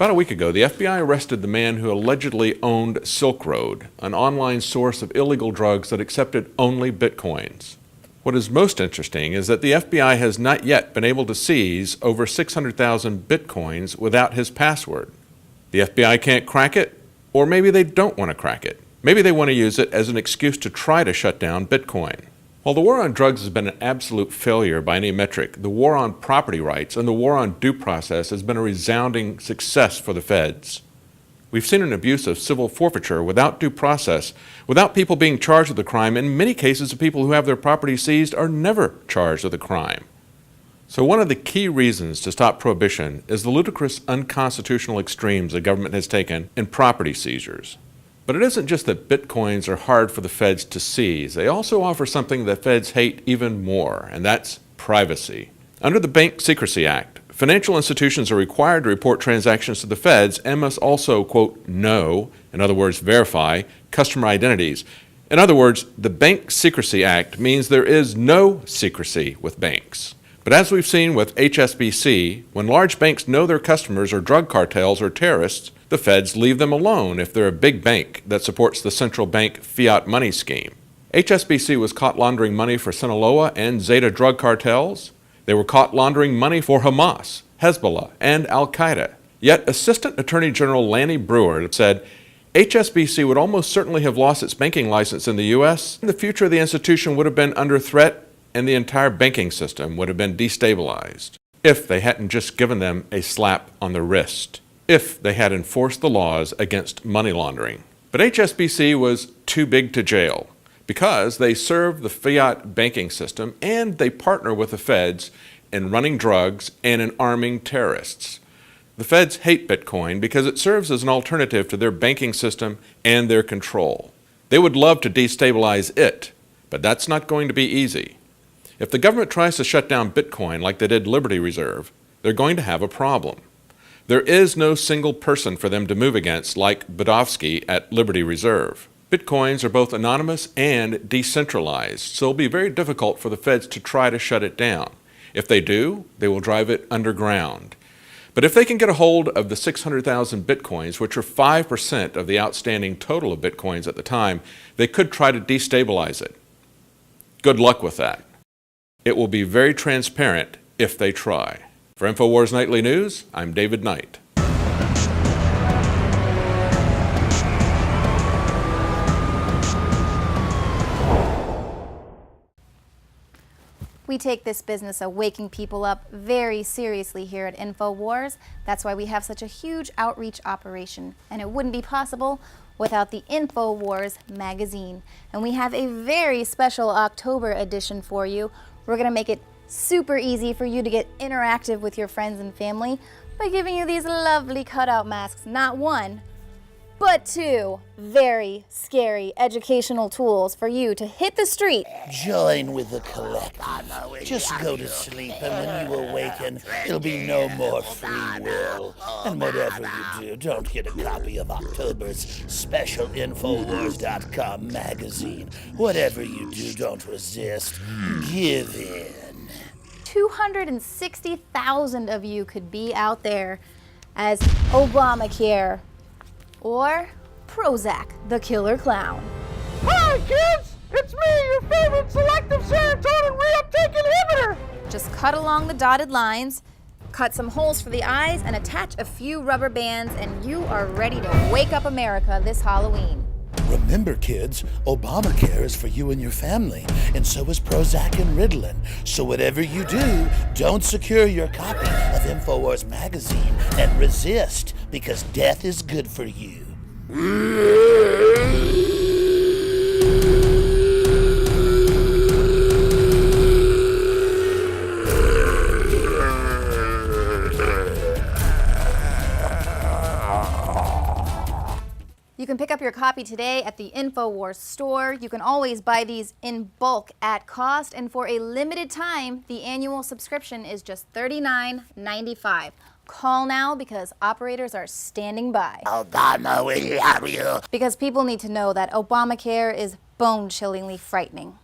About a week ago, the FBI arrested the man who allegedly owned Silk Road, an online source of illegal drugs that accepted only bitcoins. What is most interesting is that the FBI has not yet been able to seize over 600,000 bitcoins without his password. The FBI can't crack it, or maybe they don't want to crack it. Maybe they want to use it as an excuse to try to shut down Bitcoin. While the war on drugs has been an absolute failure by any metric, the war on property rights and the war on due process has been a resounding success for the feds. We've seen an abuse of civil forfeiture without due process, without people being charged with the crime. In many cases, the people who have their property seized are never charged with a crime. So one of the key reasons to stop prohibition is the ludicrous unconstitutional extremes the government has taken in property seizures. But it isn't just that bitcoins are hard for the feds to seize. They also offer something that feds hate even more, and that's privacy. Under the Bank Secrecy Act, financial institutions are required to report transactions to the feds and must also, quote, know, in other words, verify, customer identities. In other words, the Bank Secrecy Act means there is no secrecy with banks. But as we've seen with HSBC, when large banks know their customers are drug cartels or terrorists, the feds leave them alone if they're a big bank that supports the central bank fiat money scheme. HSBC was caught laundering money for Sinaloa and Zeta drug cartels. They were caught laundering money for Hamas, Hezbollah, and Al-Qaeda. Yet Assistant Attorney General Lanny Breuer said HSBC would almost certainly have lost its banking license in the U.S., and the future of the institution would have been under threat, and the entire banking system would have been destabilized if they hadn't just given them a slap on the wrist, if they had enforced the laws against money laundering. But HSBC was too big to jail because they serve the fiat banking system and they partner with the feds in running drugs and in arming terrorists. The feds hate Bitcoin because it serves as an alternative to their banking system and their control. They would love to destabilize it, but that's not going to be easy. If the government tries to shut down Bitcoin like they did Liberty Reserve, they're going to have a problem. There is no single person for them to move against like Budofsky at Liberty Reserve. Bitcoins are both anonymous and decentralized, so it'll be very difficult for the feds to try to shut it down. If they do, they will drive it underground. But if they can get a hold of the 600,000 Bitcoins, which are 5% of the outstanding total of Bitcoins at the time, they could try to destabilize it. Good luck with that. It will be very transparent if they try. For InfoWars Nightly News, I'm David Knight. We take this business of waking people up very seriously here at InfoWars. That's why we have such a huge outreach operation, and it wouldn't be possible without the InfoWars magazine. And we have a very special October edition for you. We're going to make it super easy for you to get interactive with your friends and family by giving you these lovely cutout masks. Not one, but two very scary educational tools for you to hit the street. Join with the collective. Just go to sleep, and when you awaken, it'll be no more free will. And whatever you do, don't get a copy of October's special Infowars.com magazine. Whatever you do, don't resist. Give in. 260,000 of you could be out there as Obamacare or Prozac, the killer clown. Hi, kids! It's me, your favorite selective serotonin reuptake inhibitor! Just cut along the dotted lines, cut some holes for the eyes, and attach a few rubber bands, and you are ready to wake up America this Halloween. Remember, kids, Obamacare is for you and your family, and so is Prozac and Ritalin. So whatever you do, don't secure your copy of InfoWars magazine and resist, because death is good for you. You can pick up your copy today at the InfoWars store. You can always buy these in bulk at cost, and for a limited time, the annual subscription is just $39.95. Call now because operators are standing by. Obama will love you. Because people need to know that Obamacare is bone-chillingly frightening.